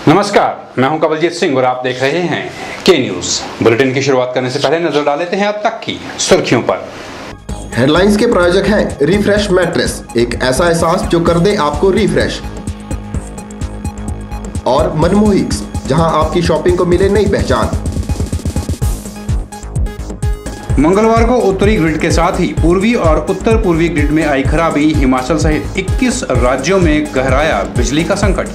नमस्कार, मैं हूं कवलजीत सिंह और आप देख रहे हैं के न्यूज। बुलेटिन की शुरुआत करने से पहले नजर डाल लेते हैं अब तक की सुर्खियों पर। हेडलाइंस के प्रायोजक हैं रिफ्रेश मैट्रेस, एक ऐसा एहसास जो कर दे आपको रिफ्रेश। और मनमोहिक्स, जहां आपकी शॉपिंग को मिले नई पहचान। मंगलवार को उत्तरी ग्रिड के साथ ही पूर्वी और उत्तर पूर्वी ग्रिड में आई खराबी। हिमाचल सहित 21 राज्यों में गहराया बिजली का संकट।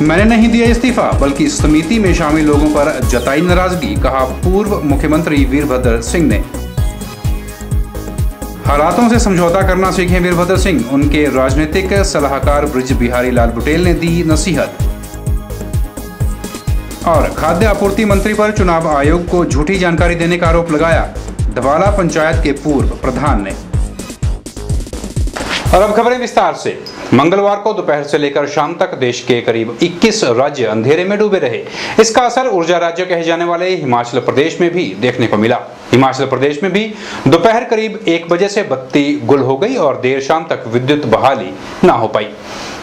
मैंने नहीं दिया इस्तीफा, बल्कि समिति में शामिल लोगों पर जताई नाराजगी, कहा पूर्व मुख्यमंत्री वीरभद्र सिंह ने। हालातों से समझौता करना सीखें वीरभद्र सिंह, उनके राजनीतिक सलाहकार बृज बिहारी लाल पटेल ने दी नसीहत। और खाद्य आपूर्ति मंत्री पर चुनाव आयोग को झूठी जानकारी देने का आरोप लगाया धवाला पंचायत के पूर्व प्रधान ने। और अब खबरें विस्तार से। मंगलवार को दोपहर से लेकर शाम तक देश के करीब 21 राज्य अंधेरे में डूबे रहे। इसका असर ऊर्जा राज्य कहे जाने वाले हिमाचल प्रदेश में भी देखने को मिला। हिमाचल प्रदेश में भी दोपहर करीब 1 बजे से बत्ती गुल हो गई और देर शाम तक विद्युत बहाली न हो पाई।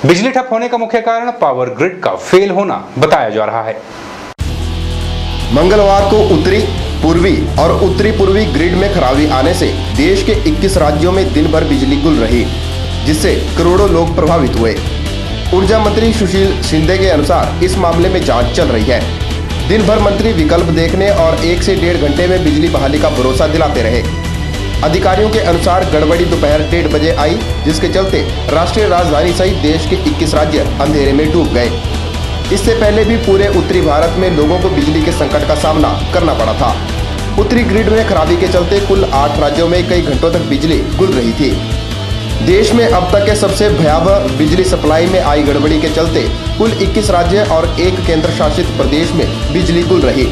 बिजली ठप होने का मुख्य कारण पावर ग्रिड का फेल होना बताया जा रहा है। मंगलवार को उत्तरी, पूर्वी और उत्तरी पूर्वी ग्रिड में खराबी आने से देश के 21 राज्यों में दिन भर बिजली गुल रही, जिससे करोड़ों लोग प्रभावित हुए। ऊर्जा मंत्री सुशील शिंदे के अनुसार इस मामले में जांच चल रही है। दिन भर मंत्री विकल्प देखने और 1 से 1.5 घंटे में बिजली बहाली का भरोसा दिलाते रहे। अधिकारियों के अनुसार गड़बड़ी दोपहर 1:30 बजे आई, जिसके चलते राष्ट्रीय राजधानी सहित देश के 21 राज्य अंधेरे में डूब गए। इससे पहले भी पूरे उत्तरी भारत में लोगों को बिजली के संकट का सामना करना पड़ा था। उत्तरी ग्रिड में खराबी के चलते कुल 8 राज्यों में कई घंटों तक बिजली गुल रही थी। देश में अब तक के सबसे भयावह बिजली सप्लाई में आई गड़बड़ी के चलते कुल 21 राज्य और 1 केंद्र शासित प्रदेश में बिजली गुल रही।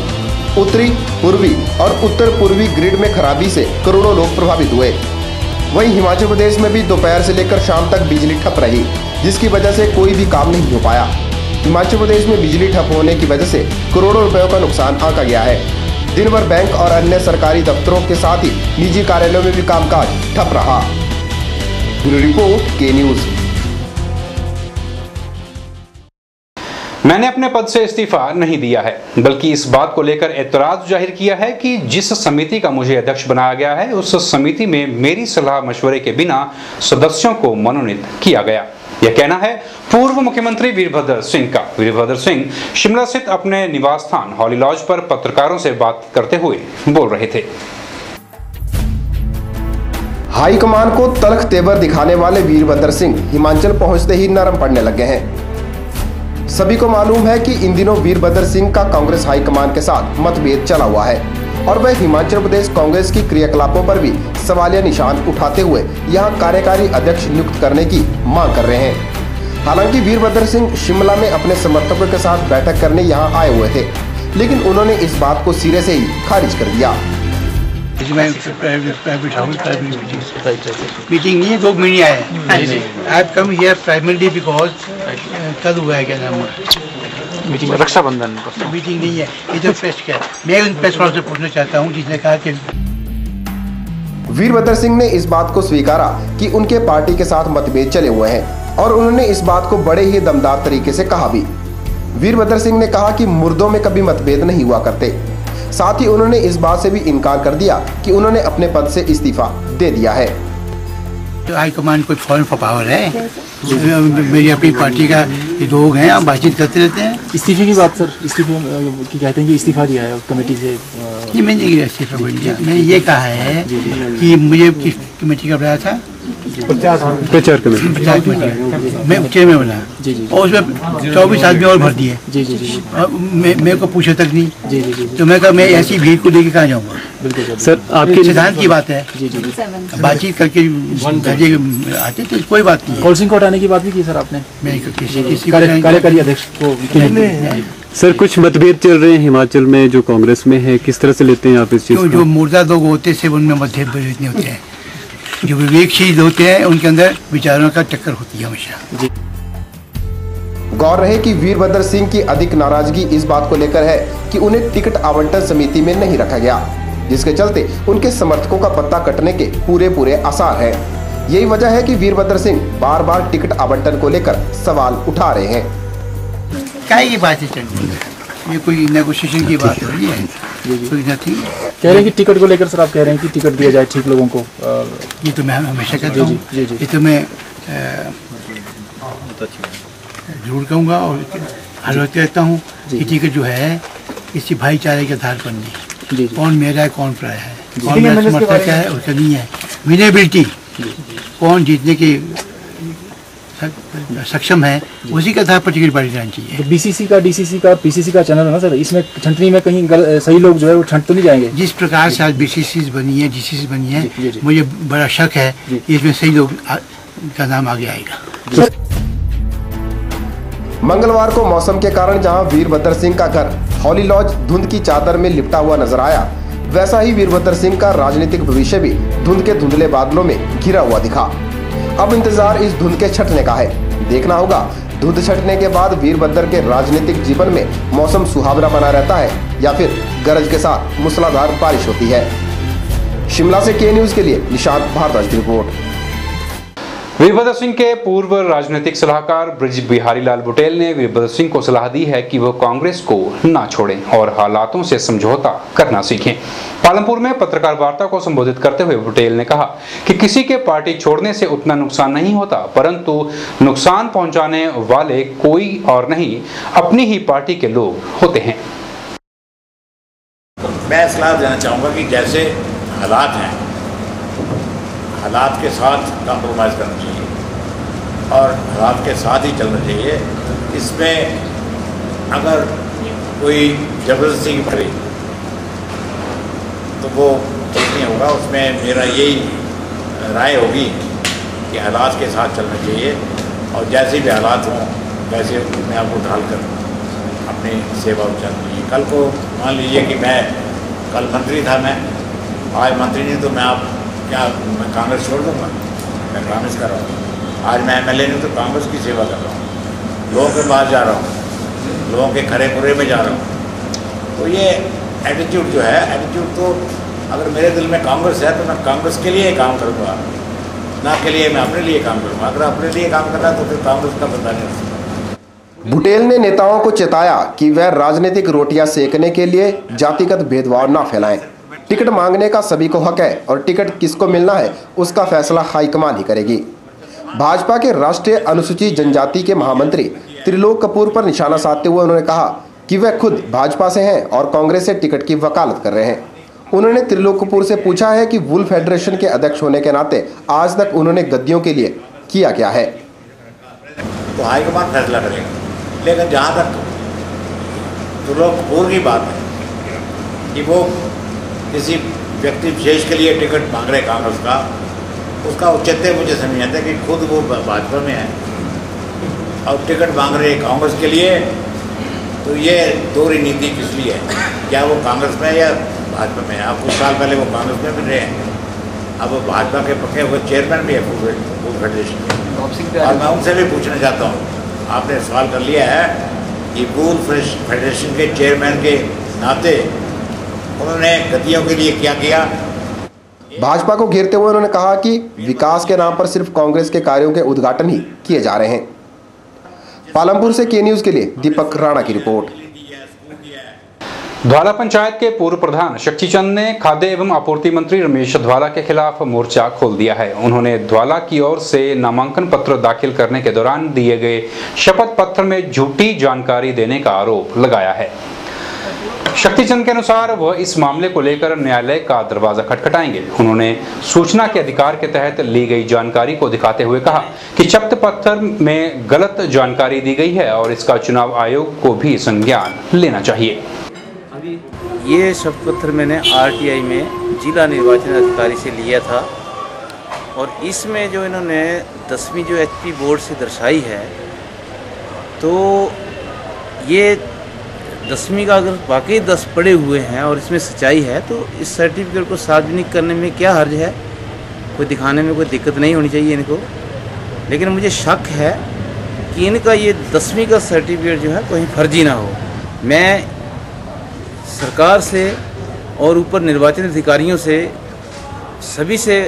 उत्तरी, पूर्वी और उत्तर पूर्वी ग्रिड में खराबी से करोड़ों लोग प्रभावित हुए। वहीं हिमाचल प्रदेश में भी दोपहर से लेकर शाम तक बिजली ठप रही, जिसकी वजह से कोई भी काम नहीं हो पाया। हिमाचल प्रदेश में बिजली ठप होने की वजह से करोड़ों रुपयों का नुकसान आंका गया है। दिन भर बैंक और अन्य सरकारी दफ्तरों के साथ ही निजी कार्यालयों में भी कामकाज ठप रहा। ब्यूरो रिपोर्ट, के न्यूज। मैंने अपने पद से इस्तीफा नहीं दिया है, बल्कि इस बात को लेकर एतराज जाहिर किया है कि जिस समिति का मुझे अध्यक्ष बनाया गया है, उस समिति में मेरी सलाह मशवरे के बिना सदस्यों को मनोनीत किया गया। यह कहना है पूर्व मुख्यमंत्री वीरभद्र सिंह का। वीरभद्र सिंह शिमला स्थित अपने निवास स्थान हॉली लॉज पर पत्रकारों से बात करते हुए बोल रहे थे। हाईकमान को तल्ख तेवर दिखाने वाले वीरभद्र सिंह हिमाचल पहुंचते ही नरम पड़ने लगे हैं। सभी को मालूम है कि इन दिनों वीरभद्र सिंह का कांग्रेस हाईकमान के साथ मतभेद चला हुआ है और वह हिमाचल प्रदेश कांग्रेस की क्रियाकलापों पर भी सवालिया निशान उठाते हुए यहां कार्यकारी अध्यक्ष नियुक्त करने की मांग कर रहे हैं। हालांकि वीरभद्र सिंह शिमला में अपने समर्थकों के साथ बैठक करने यहां आए हुए थे, लेकिन उन्होंने इस बात को सिरे से ही खारिज कर दिया। मीटिंग नहीं है, 2 महीने आए हैं। I have come here primarily because कल हुआ है, क्या नाम है, मीटिंग रक्षाबंधन। मीटिंग नहीं है, इधर प्रेस क्या। मैं उन प्रेस वालों से पूछना चाहता हूँ जिसने कहा कि वीरभद्र सिंह ने इस बात को स्वीकारा कि उनके पार्टी के साथ मतभेद चले हुए हैं और उन्होंने इस बात को बड़े ही दमदार तरीके से कहा भी। वीरभद्र सिंह ने कहा कि मुर्दों में कभी मतभेद नहीं हुआ करते। साथ ही उन्होंने इस बात से भी इनकार कर दिया कि उन्होंने अपने पद से इस्तीफा दे दिया है। तो हाईकमान कोई फॉरेन फॉर पावर है, मेरी अपनी पार्टी का लोग हैं, हम बातचीत करते रहते हैं। इस्तीफे की बात सर, इस्तीफे की कहते हैं कि इस्तीफा दिया है कमेटी से। नहीं, मैंने नहीं इस्तीफा दिया। मैंने ये कहा है कि मुझे किस कमेटी का बनाया था, प्रचार कमेटी, मैं चेयरमैन बना और उसमें 24 आदमी और भर दिए। मेरे को पूछा तक नहीं। तो मैं कहा मैं ऐसी भीड़ को लेके कहाँ जाऊँगा। बिल्कुल सर, आपके सिद्धांत की बात है। बातचीत करके आते तो कोई बात नहीं। कॉल सिंह को हटाने की बात भी की सर आपने, कार्यकारी अध्यक्ष को। सर कुछ मतभेद चल रहे हैं हिमाचल में जो कांग्रेस में है, किस तरह से लेते हैं आप इस चीज को? जो मुर्दा लोग होते हैं उनमें मतभेद नहीं होते हैं। जो विवेकशील होते हैं उनके अंदर विचारों का टक्कर होती है हमेशा। गौर रहे कि वीरभद्र सिंह की अधिक नाराजगी इस बात को लेकर है कि उन्हें टिकट आवंटन समिति में नहीं रखा गया, जिसके चलते उनके समर्थकों का पत्ता कटने के पूरे आसार हैं। यही वजह है कि वीरभद्र सिंह बार बार टिकट आवंटन को लेकर सवाल उठा रहे हैं। काय की बात है चंडीगढ़, ये कोई नेगोशिएशन की बात हो रही है? कोई नथिंग। कह रहे हैं कि टिकट को लेकर सर आप कह रहे हैं कि टिकट दिया जाए ठीक लोगों को। ये तो मैं हमेशा कहता हूँ, ये तो मैं जरूर कहूँगा और हर वक्त कहता हूँ कि टिकट जो है किसी भाईचारे के आधार पर नहीं, कौन मेरा है कौन पराया है, कौन मेरा समर्थक है उसका नहीं है, विनेबिलिटी कौन जीतने के सक्षम है उसी के आधार पर टिकट बांटी जानी चाहिए। तो बीसीसी का, डीसीसी का, पीसीसी का चैनल है ना सर, इसमें छंटनी में कहीं सही लोग जो है वो छंट तो नहीं जाएंगे? जिस प्रकार से आज बीसीसी बनी है, डीसीसी बनी है, मुझे बड़ा शक है इसमें सही लोग का नाम आगे आएगा। मंगलवार को मौसम के कारण जहां वीरभद्र सिंह का घर हॉली लॉज धुंध की चादर में लिपटा हुआ नजर आया, वैसा ही वीरभद्र सिंह का राजनीतिक भविष्य भी धुंध के धुंधले बादलों में घिरा हुआ दिखा। अब इंतजार इस धुंध के छटने का है। देखना होगा धुंध छटने के बाद वीरभद्र के राजनीतिक जीवन में मौसम सुहावना बना रहता है या फिर गरज के साथ मूसलाधार बारिश होती है। शिमला से के न्यूज के लिए निशांत भारद्वाज की रिपोर्ट। वीरभद्र सिंह के पूर्व राजनीतिक सलाहकार ब्रिज बिहारी लाल बुटेल ने वीरभद्र सिंह को सलाह दी है कि वो कांग्रेस को ना छोड़ें और हालातों से समझौता करना सीखें। पालमपुर में पत्रकार वार्ता को संबोधित करते हुए बुटेल ने कहा कि किसी के पार्टी छोड़ने से उतना नुकसान नहीं होता, परंतु नुकसान पहुंचाने वाले कोई और नहीं, अपनी ही पार्टी के लोग होते हैं। मैं सलाह देना चाहूँगा कि जैसे हालात हैं, हालात के साथ कॉम्प्रोमाइज़ करना चाहिए और हालात के साथ ही चलना चाहिए। इसमें अगर कोई ज़बरदस्ती करे तो वो ठीक नहीं होगा। उसमें मेरा यही राय होगी कि हालात के साथ चलना चाहिए और जैसे भी हालात हों वैसे अपने आप को ढाल कर अपनी सेवा उचारनी चाहिए। कल को मान लीजिए कि मैं कल मंत्री था, मैं आज मंत्री नहीं, तो मैं कांग्रेस छोड़ दूँगा? मैं कांग्रेस कर रहा हूँ। आज मैं एमएलए नहीं तो कांग्रेस की सेवा कर रहा हूँ, लोगों के पास जा रहा हूँ, लोगों के खरे पुरे में जा रहा हूँ। तो ये एटीट्यूड जो है, एटीट्यूड तो अगर मेरे दिल में कांग्रेस है तो मैं कांग्रेस के लिए काम करूँगा, ना के लिए मैं अपने लिए काम करूँगा। अगर अपने लिए काम करना तो फिर कांग्रेस का पता नहीं हो सकता। बुटेल ने नेताओं को चेताया कि वह राजनीतिक रोटियां सेकने के लिए जातिगत भेदभाव न फैलाएं। टिकट मांगने का सभी को हक है और टिकट किसको मिलना है उसका फैसला हाईकमान ही करेगी। भाजपा के राष्ट्रीय अनुसूचित जनजाति के महामंत्री त्रिलोक कपूर पर निशाना साधते हुए उन्होंने कहा कि वह खुद भाजपा से हैं और कांग्रेस से टिकट की वकालत कर रहे हैं। उन्होंने त्रिलोक कपूर से पूछा है कि वुल फेडरेशन के अध्यक्ष होने के नाते आज तक उन्होंने गद्दियों के लिए किया क्या है। तो हाईकमान फैसला करेगा, लेकिन जहाँ तक त्रिलोक कपूर की बात है कि वो किसी व्यक्ति विशेष के लिए टिकट मांग रहे कांग्रेस का, उसका औचित्य मुझे समझ नहीं आता कि खुद वो भाजपा में है और टिकट मांग रहे कांग्रेस के लिए। तो ये दोहरी नीति किस लिए है? क्या वो कांग्रेस में है या भाजपा में है? अब कुछ साल पहले वो कांग्रेस में भी रहे हैं, अब वो भाजपा के पक्के वो चेयरमैन भी है वुल फेडरेशन के। और मैं उनसे भी पूछना चाहता हूँ, आपने सवाल कर लिया है कि वुल फेडरेशन के चेयरमैन के नाते उन्होंने गद्दियों के लिए क्या किया? भाजपा को घेरते हुए उन्होंने कहा कि विकास के नाम पर सिर्फ कांग्रेस के कार्यों के उद्घाटन ही किए जा रहे हैं। पालमपुर से के न्यूज के लिए दीपक राणा की रिपोर्ट। धौला पंचायत के पूर्व प्रधान शक्तिचंद ने खाद्य एवं आपूर्ति मंत्री रमेश धवाला के खिलाफ मोर्चा खोल दिया है। उन्होंने धवाला की ओर से नामांकन पत्र दाखिल करने के दौरान दिए गए शपथ पत्र में झूठी जानकारी देने का आरोप लगाया है। शक्तिचंद के अनुसार वह इस मामले को लेकर न्यायालय का दरवाजा खटखटाएंगे। उन्होंने सूचना के अधिकार के तहत ली गई जानकारी को दिखाते हुए कहा कि शपथ पत्र में गलत जानकारी दी गई है और इसका चुनाव आयोग को भी संज्ञान लेना चाहिए। ये शपथ पत्र मैंने आरटीआई में जिला निर्वाचन अधिकारी से लिया था और इसमें जो इन्होंने 10वीं जो एचपी बोर्ड से दर्शाई है, तो ये 10वीं का अगर वाकई 10 पड़े हुए हैं और इसमें सच्चाई है तो इस सर्टिफिकेट को सार्वजनिक करने में क्या हर्ज है? कोई दिखाने में कोई दिक्कत नहीं होनी चाहिए इनको। लेकिन मुझे शक है कि इनका ये 10वीं का सर्टिफिकेट जो है कहीं फर्जी ना हो। मैं सरकार से और ऊपर निर्वाचन अधिकारियों से सभी से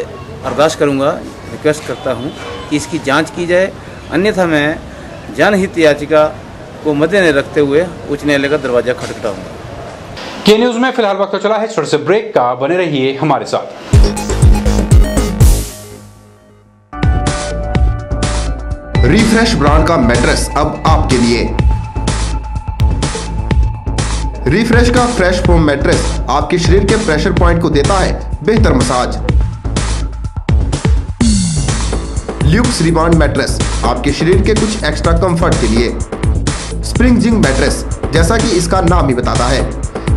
अरदास करूंगा, रिक्वेस्ट करता हूं कि इसकी जांच की जाए, अन्यथा मैं जनहित याचिका को मद्देनजर रखते हुए उच्च न्यायालय का दरवाजा खटखटाऊंगा। के न्यूज में फिलहाल वक्त तो चला है छोटे से ब्रेक का, बने रहिए हमारे साथ। रिफ्रेश ब्रांड का मैट्रेस अब आपके लिए। रिफ्रेश का फ्रेश फोम मैट्रेस आपके शरीर के प्रेशर पॉइंट को देता है बेहतर मसाज। ल्यूक्स रिबाउंड मैट्रेस आपके शरीर के कुछ एक्स्ट्रा कंफर्ट के लिए। स्प्रिंग जिंग मैट्रेस, जैसा कि इसका नाम ही बताता है,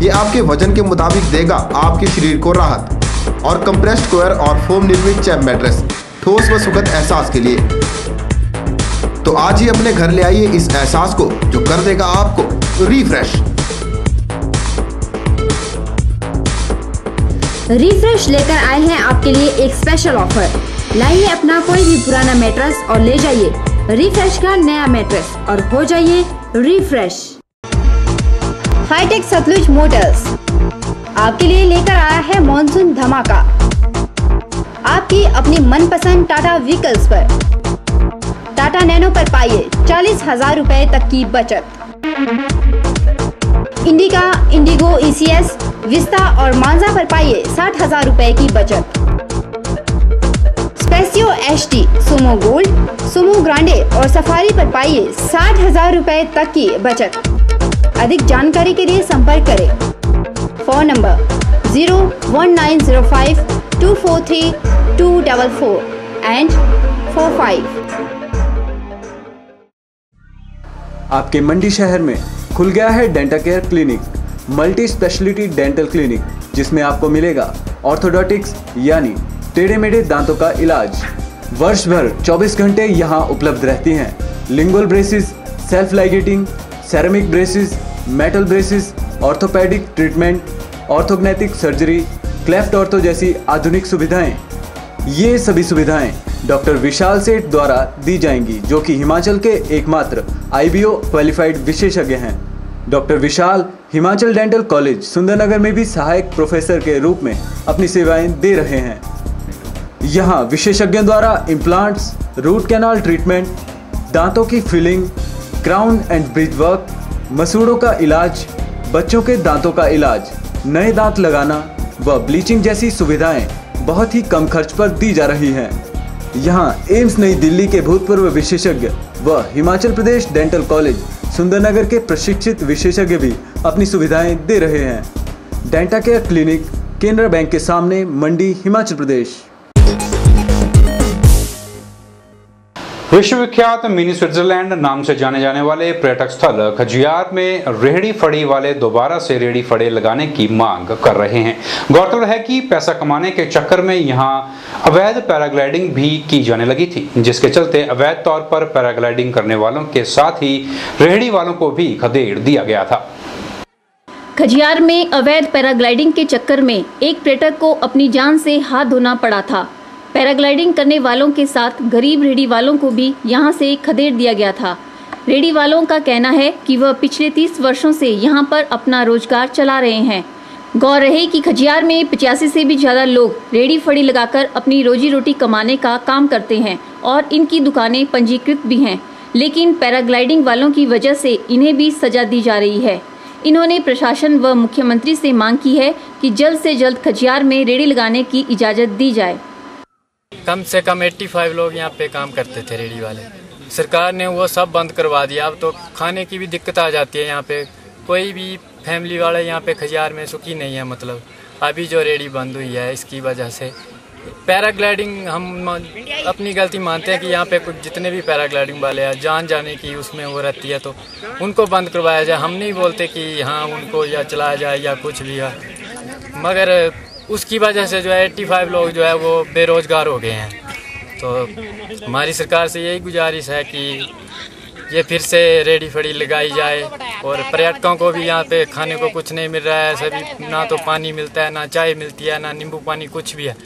ये आपके वजन के मुताबिक देगा आपके शरीर को राहत। और कंप्रेस्ड कोयर और फोम निर्मित चैप मैट्रेस ठोस व सुखद एहसास के लिए। तो आज ही अपने घर ले आइए इस एहसास को जो कर देगा आपको रिफ्रेश। रिफ्रेश लेकर आए हैं आपके लिए एक स्पेशल ऑफर। लाइए अपना कोई भी पुराना मैट्रेस और ले जाइए रिफ्रेश का नया मैट्रेस और हो जाइए रिफ्रेश। हाईटेक सतलुज मोटर्स आपके लिए लेकर आया है मॉनसून धमाका। आपकी अपनी मनपसंद टाटा व्हीकल्स पर टाटा नैनो पर पाइए 40,000 रुपए तक की बचत। इंडिका, इंडिगो, ECS, विस्ता और मांजा पर पाइए 60,000 रुपए की बचत। Spatio HT, Sumo gold, Sumo Grande और सफारी पर पाइए 60,000 रुपए तक की बचत। अधिक जानकारी के लिए संपर्क करें। Phone number 01905 243 244 and 45। आपके मंडी शहर में खुल गया है Denta care clinic, multi speciality dental clinic, जिसमें आपको मिलेगा ऑर्थोडोंटिक्स यानी टेढ़े मेढ़े दांतों का इलाज। वर्ष भर 24 घंटे यहाँ उपलब्ध रहती हैं। Lingual braces, self ligating, ceramic braces, metal braces, orthopaedic treatment, orthognathic surgery, cleft ortho जैसी आधुनिक सुविधाएं। ये सभी सुविधाएं डॉक्टर विशाल सेठ द्वारा दी जाएंगी, जो कि हिमाचल के एकमात्र IBO क्वालिफाइड विशेषज्ञ हैं। डॉक्टर विशाल हिमाचल डेंटल कॉलेज सुंदरनगर में भी सहायक प्रोफेसर के रूप में अपनी सेवाएं दे रहे हैं। यहाँ विशेषज्ञों द्वारा इम्प्लांट्स, रूट कैनाल ट्रीटमेंट, दांतों की filling, crown and bridge work, मसूड़ों का इलाज, बच्चों के दांतों का इलाज, नए दांत लगाना व ब्लीचिंग जैसी सुविधाएं बहुत ही कम खर्च पर दी जा रही हैं। यहाँ एम्स नई दिल्ली के भूतपूर्व विशेषज्ञ व हिमाचल प्रदेश डेंटल कॉलेज सुंदरनगर के प्रशिक्षित विशेषज्ञ भी अपनी सुविधाएं दे रहे हैं। Denta care clinic, Canara bank के सामने, मंडी, हिमाचल प्रदेश। विश्वविख्यात मिनी स्विट्जरलैंड नाम से जाने जाने वाले पर्यटक स्थल खजियार में रेहड़ी फड़ी वाले दोबारा से रेहड़ी फड़े लगाने की मांग कर रहे हैं। गौरतलब है कि पैसा कमाने के चक्कर में यहां अवैध पैराग्लाइडिंग भी की जाने लगी थी, जिसके चलते अवैध तौर पर पैराग्लाइडिंग करने वालों के साथ ही रेहड़ी वालों को भी खदेड़ दिया गया था। खजियार में अवैध पैराग्लाइडिंग के चक्कर में एक पर्यटक को अपनी जान से हाथ धोना पड़ा था। पैराग्लाइडिंग करने वालों के साथ गरीब रेहड़ी वालों को भी यहां से खदेड़ दिया गया था। रेहड़ी वालों का कहना है कि वह पिछले 30 वर्षों से यहां पर अपना रोजगार चला रहे हैं। गौर रहे कि खजियार में 85 से भी ज़्यादा लोग रेहड़ी फड़ी लगाकर अपनी रोजी रोटी कमाने का काम करते हैं और इनकी दुकानें पंजीकृत भी हैं, लेकिन पैराग्लाइडिंग वालों की वजह से इन्हें भी सजा दी जा रही है। इन्होंने प्रशासन व मुख्यमंत्री से मांग की है कि जल्द से जल्द खजियार में रेहड़ी लगाने की इजाज़त दी जाए। कम से कम 85 लोग यहाँ पे काम करते थे रेहड़ी वाले। सरकार ने वो सब बंद करवा दिया। अब तो खाने की भी दिक्कत आ जाती है। यहाँ पे कोई भी फैमिली वाले यहाँ पे खजियार में सुखी नहीं है। मतलब अभी जो रेहड़ी बंद हुई है इसकी वजह से पैराग्लाइडिंग हम अपनी गलती मानते हैं कि यहाँ पे कुछ जितने भी पैराग्लाइडिंग वाले हैं जान जाने की उसमें वो रहती है, तो उनको बंद करवाया जाए। हम नहीं बोलते कि हाँ उनको या चलाया जाए या कुछ भी है, मगर उसकी वजह से जो है 85 लोग जो है वो बेरोजगार हो गए हैं। तो हमारी सरकार से यही गुजारिश है कि ये फिर से रेहड़ी फड़ी लगाई जाए और पर्यटकों को भी यहाँ पे खाने को कुछ नहीं मिल रहा है। सभी ना तो पानी मिलता है, ना चाय मिलती है, ना नींबू पानी कुछ भी है।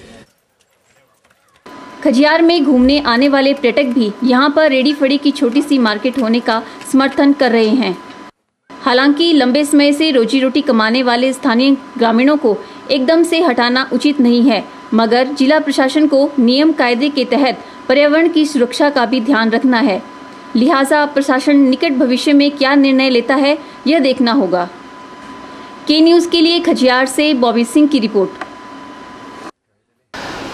खजियार में घूमने आने वाले पर्यटक भी यहाँ पर रेहड़ी फड़ी की छोटी सी मार्केट होने का समर्थन कर रहे हैं। हालांकि लंबे समय से रोजी रोटी कमाने वाले स्थानीय ग्रामीणों को एकदम से हटाना उचित नहीं है, मगर जिला प्रशासन को नियम कायदे के तहत पर्यावरण की सुरक्षा का भी ध्यान रखना है। लिहाजा प्रशासन निकट भविष्य में क्या निर्णय लेता है यह देखना होगा। के न्यूज़ के लिए खजियार से बॉबी सिंह की रिपोर्ट।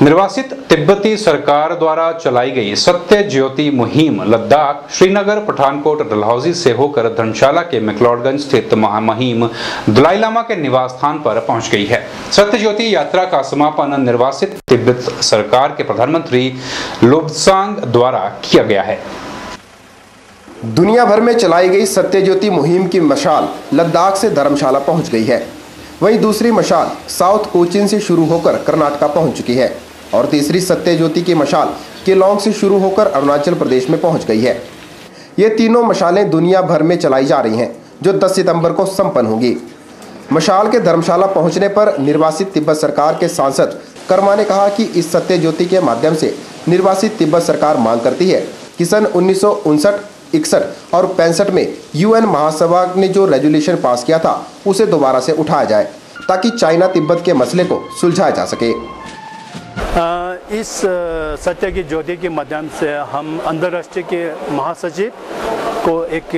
निर्वासित तिब्बती सरकार द्वारा चलाई गई सत्य ज्योति मुहिम लद्दाख, श्रीनगर, पठानकोट, डलहौजी से होकर धर्मशाला के मैक्लोडगंज स्थित मुहिम दलाई लामा के निवास स्थान पर पहुंच गई है। सत्य ज्योति यात्रा का समापन निर्वासित तिब्बत सरकार के प्रधानमंत्री लोब्सांग द्वारा किया गया है। दुनिया भर में चलाई गई सत्य ज्योति मुहिम की मशाल लद्दाख से धर्मशाला पहुंच गई है। वहीं दूसरी मशाल साउथ कोचीन से शुरू होकर कर्नाटका पहुंच चुकी है और तीसरी सत्य ज्योति की मशाल केलोंग से शुरू होकर अरुणाचल प्रदेश में पहुंच गई है। ये तीनों मशालें दुनिया भर में चलाई जा रही हैं, जो 10 सितंबर को संपन्न होगी। मशाल के धर्मशाला पहुंचने पर निर्वासित तिब्बत सरकार के सांसद कर्मा ने कहा कि इस सत्य ज्योति के माध्यम से निर्वासित तिब्बत सरकार मांग करती है कि सन 1959, 61 और 65 में UN महासभा ने जो रेजोल्यूशन पास किया था उसे दोबारा से उठाया जाए ताकि चाइना तिब्बत के मसले को सुलझाया जा सके। इस सत्य की ज्योति के माध्यम से हम अंतर्राष्ट्रीय के महासचिव को एक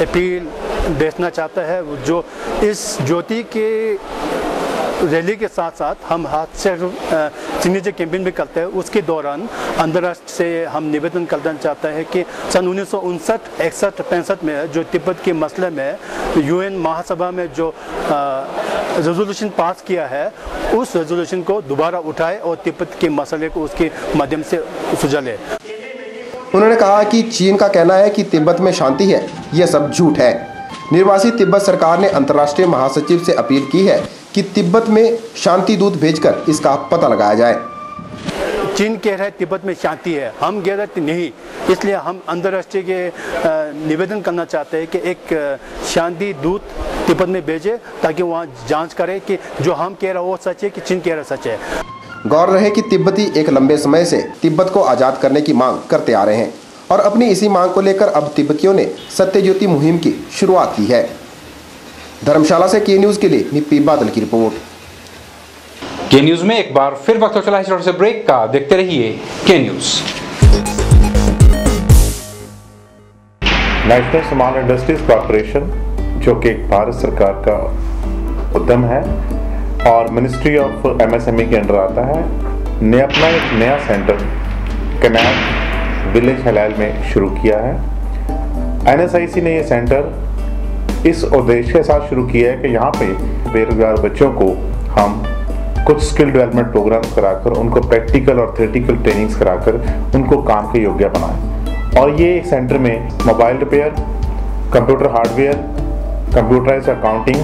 अपील भेजना चाहते हैं, जो इस ज्योति के रैली के साथ साथ हम हाथ से सिग्नेचर कैंपेन भी करते हैं। उसके दौरान अंतर्राष्ट्रीय से हम निवेदन करना चाहते हैं कि सन 1959, 61, 65 में जो तिब्बत के मसले में UN महासभा में जो रेजोल्यूशन पास किया है, उस रेजोल्यूशन को दोबारा उठाए और तिब्बत के मसले को उसके माध्यम से सुलझा ले। उन्होंने कहा कि चीन का कहना है कि तिब्बत में शांति है, यह सब झूठ है। निर्वासित तिब्बत सरकार ने अंतर्राष्ट्रीय महासचिव से अपील की है कि तिब्बत में शांति दूत भेजकर इसका पता लगाया जाए। चीन कह रहा है तिब्बत में शांति है, हम कह रहे नहीं, इसलिए हम अंतर्राष्ट्रीय के निवेदन करना चाहते हैं कि एक शांति दूत तिब्बत में भेजे ताकि वहाँ जांच करे कि जो हम कह रहे हैं वो सच है कि चीन कह रहा सच है। गौर रहे कि तिब्बती एक लंबे समय से तिब्बत को आज़ाद करने की मांग करते आ रहे हैं और अपनी इसी मांग को लेकर अब तिब्बतियों ने सत्य ज्योति मुहिम की शुरुआत की है। धर्मशाला से के न्यूज़ के लिए निप्पी बादल की रिपोर्ट। के न्यूज़ में एक बार फिर वक्त हो चला है छोटे से ब्रेक का। देखते रहिए के news. National small industries corporation, जो कि भारत सरकार का उद्यम है और मिनिस्ट्री ऑफ MSME के अंडर आता है, ने अपना एक नया सेंटर कनाट विलेज हलाल में शुरू किया है। NSIC ने ये सेंटर इस उद्देश्य के साथ शुरू किया है कि यहाँ पे बेरोजगार बच्चों को हम कुछ स्किल डेवलपमेंट प्रोग्राम्स कराकर उनको प्रैक्टिकल और थ्योरेटिकल ट्रेनिंग्स कराकर उनको काम के योग्य बनाएं। और ये सेंटर में mobile repair, computer hardware, computerised accounting,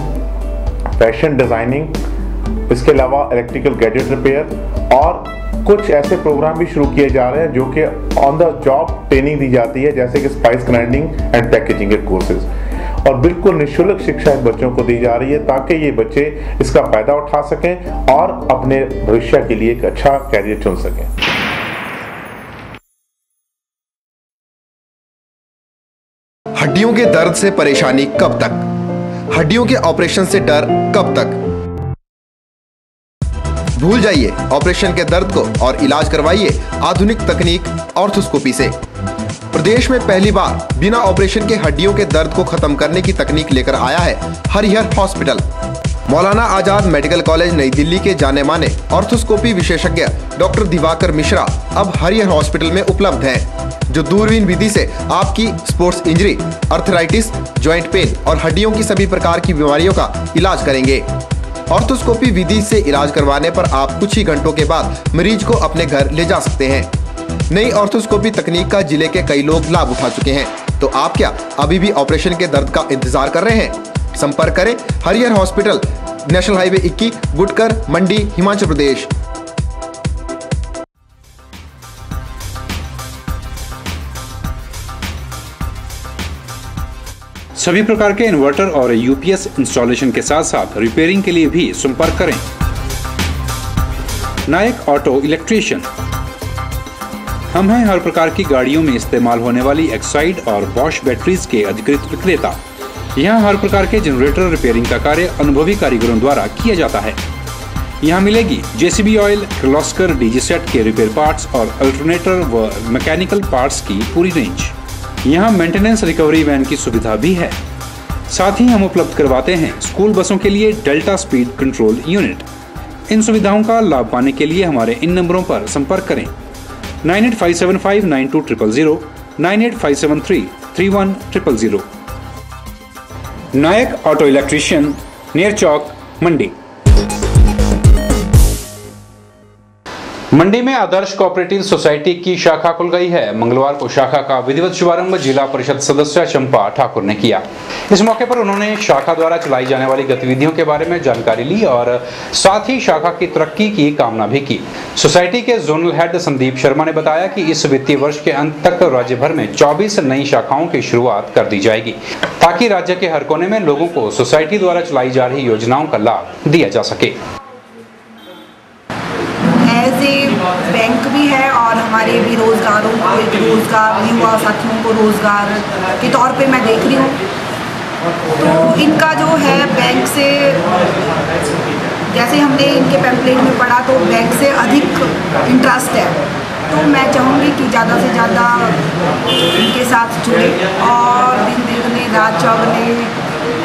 fashion designing, इसके अलावा इलेक्ट्रिकल गैजेट रिपेयर और कुछ ऐसे प्रोग्राम भी शुरू किए जा रहे हैं जो कि ऑन द जॉब ट्रेनिंग दी जाती है, जैसे कि स्पाइस ग्राइंडिंग एंड पैकेजिंग के कोर्सेज, और बिल्कुल निःशुल्क शिक्षा इन बच्चों को दी जा रही है ताकि ये बच्चे इसका फायदा उठा सकें और अपने भविष्य के लिए एक अच्छा कैरियर चुन सकें। हड्डियों के दर्द से परेशानी कब तक? हड्डियों के ऑपरेशन से डर कब तक? भूल जाइए ऑपरेशन के दर्द को और इलाज करवाइए आधुनिक तकनीक ऑर्थोस्कोपी से। प्रदेश में पहली बार बिना ऑपरेशन के हड्डियों के दर्द को खत्म करने की तकनीक लेकर आया है Harihar hospital. Maulana Azad medical college नई दिल्ली के जाने माने ऑर्थोस्कोपी विशेषज्ञ डॉक्टर दिवाकर मिश्रा अब हरिहर हॉस्पिटल में उपलब्ध हैं, जो दूरबीन विधि से आपकी sports injury, arthritis, joint pain और हड्डियों की सभी प्रकार की बीमारियों का इलाज करेंगे। ऑर्थोस्कोपी विधि से इलाज करवाने पर आप कुछ ही घंटों के बाद मरीज को अपने घर ले जा सकते हैं। नई ऑर्थोस्कोपी तकनीक का जिले के कई लोग लाभ उठा चुके हैं, तो आप क्या अभी भी ऑपरेशन के दर्द का इंतजार कर रहे हैं? संपर्क करें Harihar hospital, national highway 21, Gutkar, मंडी, हिमाचल प्रदेश। सभी प्रकार के इन्वर्टर और UPS इंस्टॉलेशन के साथ साथ रिपेयरिंग के लिए भी संपर्क करें नायक ऑटो इलेक्ट्रीशियन। हम हैं हर प्रकार की गाड़ियों में इस्तेमाल होने वाली एक्साइड और बॉश बैटरीज के अधिकृत विक्रेता। यहाँ हर प्रकार के जनरेटर रिपेयरिंग का कार्य अनुभवी कारीगरों द्वारा किया जाता है। यहाँ मिलेगी JCB oil, Kirloskar DG set के रिपेयर पार्ट्स और अल्टरनेटर व मैकेनिकल पार्ट्स की पूरी रेंज। यहाँ मेंटेनेंस रिकवरी वैन की सुविधा भी है। साथ ही हम उपलब्ध करवाते हैं स्कूल बसों के लिए डेल्टा स्पीड कंट्रोल यूनिट। इन सुविधाओं का लाभ पाने के लिए हमारे इन नंबरों पर संपर्क करें 9857592000, 9857331000। नायक ऑटो इलेक्ट्रीशियन, नियर चौक, मंडी। मंडी में आदर्श कोऑपरेटिव सोसाइटी की शाखा खुल गई है। मंगलवार को शाखा का विधिवत शुभारंभ जिला परिषद सदस्य चंपा ठाकुर ने किया। इस मौके पर उन्होंने शाखा द्वारा चलाई जाने वाली गतिविधियों के बारे में जानकारी ली और साथ ही शाखा की तरक्की की कामना भी की। सोसाइटी के जोनल हेड संदीप शर्मा ने बताया कि इस वित्तीय वर्ष के अंत तक राज्य भर में 24 नई शाखाओं की शुरुआत कर दी जाएगी, ताकि राज्य के हर कोने में लोगों को सोसाइटी द्वारा चलाई जा रही योजनाओं का लाभ दिया जा सके। बैंक भी है और हमारे भी रोजगार युवा साथियों को रोजगार के तौर पे मैं देख रही हूँ। तो इनका जो है बैंक से, जैसे हमने इनके पैम्पलेट में पढ़ा तो बैंक से अधिक इंटरेस्ट है। तो मैं चाहूँगी कि ज़्यादा से ज़्यादा इनके साथ जुड़े और दिन दुगने रात चौगने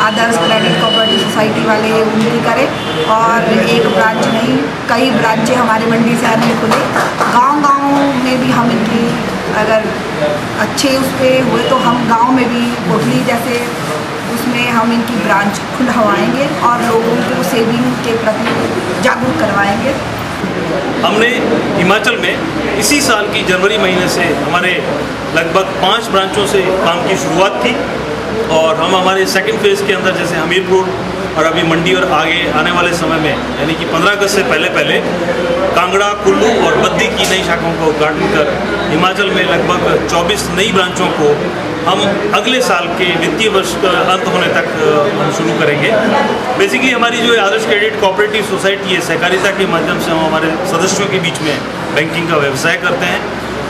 आदर्श क्रेडिट कोऑपरेटिव सोसाइटी वाले उनकी करें। और एक ब्रांच नहीं, कई ब्रांचें हमारे मंडी शहर में खुले। गांव-गांव में भी हम इनकी अगर अच्छे उस पर हुए तो हम गांव में भी कोटली जैसे उसमें हम इनकी ब्रांच खुलवाएंगे और लोगों को सेविंग के प्रति जागरूक करवाएंगे। हमने हिमाचल में इसी साल की जनवरी महीने से हमारे लगभग 5 ब्रांचों से काम की शुरुआत की और हम हमारे सेकंड फेज़ के अंदर जैसे हमीरपुर और अभी मंडी और आगे आने वाले समय में यानी कि 15 अगस्त से पहले कांगड़ा, कुल्लू और बद्दी की नई शाखाओं का उद्घाटन कर हिमाचल में लगभग 24 नई ब्रांचों को हम अगले साल के वित्तीय वर्ष का अंत होने तक हम शुरू करेंगे। बेसिकली हमारी जो आदर्श क्रेडिट कोऑपरेटिव सोसाइटी है, सहकारिता के माध्यम से हम हमारे सदस्यों के बीच में बैंकिंग का व्यवसाय करते हैं।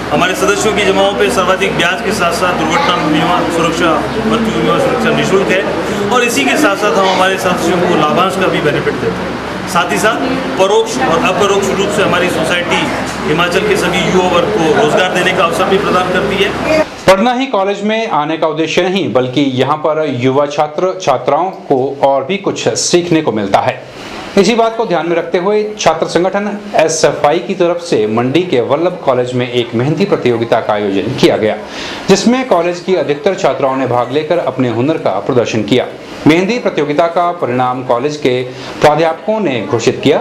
हमारे सदस्यों की जमाओं पे सर्वाधिक ब्याज के साथ साथ दुर्घटना बीमा सुरक्षा, मृत्यु बीमा सुरक्षा निःशुल्क है और इसी के साथ साथ हम हमारे सदस्यों को लाभांश का भी बेनिफिट देते हैं। साथ ही साथ परोक्ष और अपरोक्ष रूप से हमारी सोसाइटी हिमाचल के सभी युवा वर्ग को रोजगार देने का अवसर भी प्रदान करती है। पढ़ना ही कॉलेज में आने का उद्देश्य नहीं, बल्कि यहाँ पर युवा छात्र छात्राओं को और भी कुछ सीखने को मिलता है। इसी बात को ध्यान में रखते हुए छात्र संगठन SFI की तरफ से मंडी के वल्लभ कॉलेज में एक मेहंदी प्रतियोगिता का आयोजन किया गया, जिसमें कॉलेज की अधिकतर छात्राओं ने भाग लेकर अपने हुनर का प्रदर्शन किया। मेहंदी प्रतियोगिता का परिणाम कॉलेज के प्राध्यापकों ने घोषित किया।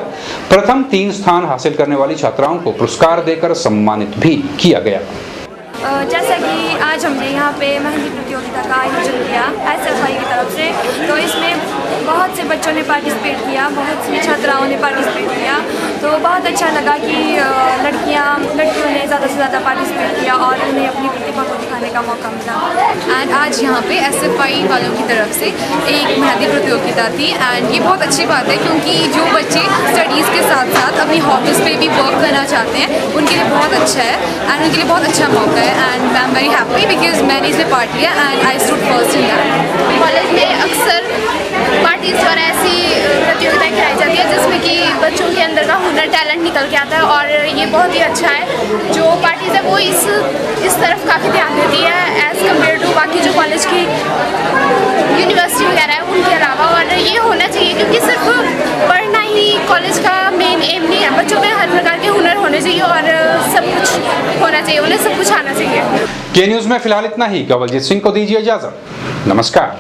प्रथम 3 स्थान हासिल करने वाली छात्राओं को पुरस्कार देकर सम्मानित भी किया गया। जैसा कि आज हमने यहाँ पे मेहंदी प्रतियोगिता का आयोजन किया SFI की तरफ से, तो इसमें बहुत से बच्चों ने पार्टिसिपेट किया, बहुत सी छात्राओं ने पार्टिसिपेट किया। तो बहुत अच्छा लगा कि लड़कियों ने ज़्यादा से ज़्यादा पार्टिसिपेट किया और उन्हें अपनी प्रतिभा को दिखाने का मौका मिला। एंड आज यहाँ पे SFI वालों की तरफ से एक मेहंदी प्रतियोगिता थी एंड ये बहुत अच्छी बात है, क्योंकि जो बच्चे स्टडीज़ के साथ साथ अपनी हॉबीज़ पे भी वर्क करना चाहते हैं उनके लिए बहुत अच्छा है एंड उनके लिए बहुत अच्छा मौका है। And I am very happy because मैंने इसमें पार्ट लिया and I stood first in that. College में अक्सर पार्टीज द्वारा ऐसी प्रतियोगिताएं कराई जाती है जिसमें कि बच्चों के अंदर का हुनर, टैलेंट निकल के आता है और ये बहुत ही अच्छा है। जो पार्टीज है वो इस तरफ काफ़ी ध्यान देती है एज़ कम्पेयर टू बाकी जो कॉलेज की यूनिवर्सिटी वगैरह है उनके अलावा। और ये होना चाहिए क्योंकि सिर्फ पढ़ना ही कॉलेज का मेन एम नहीं है। बच्चों में हर प्रकार के हुनर होने चाहिए और सब कुछ होना चाहिए, उन्हें सब कुछ आना चाहिए। के न्यूज़ में फिलहाल इतना ही। कवलजीत सिंह को दीजिए इजाजत। नमस्कार।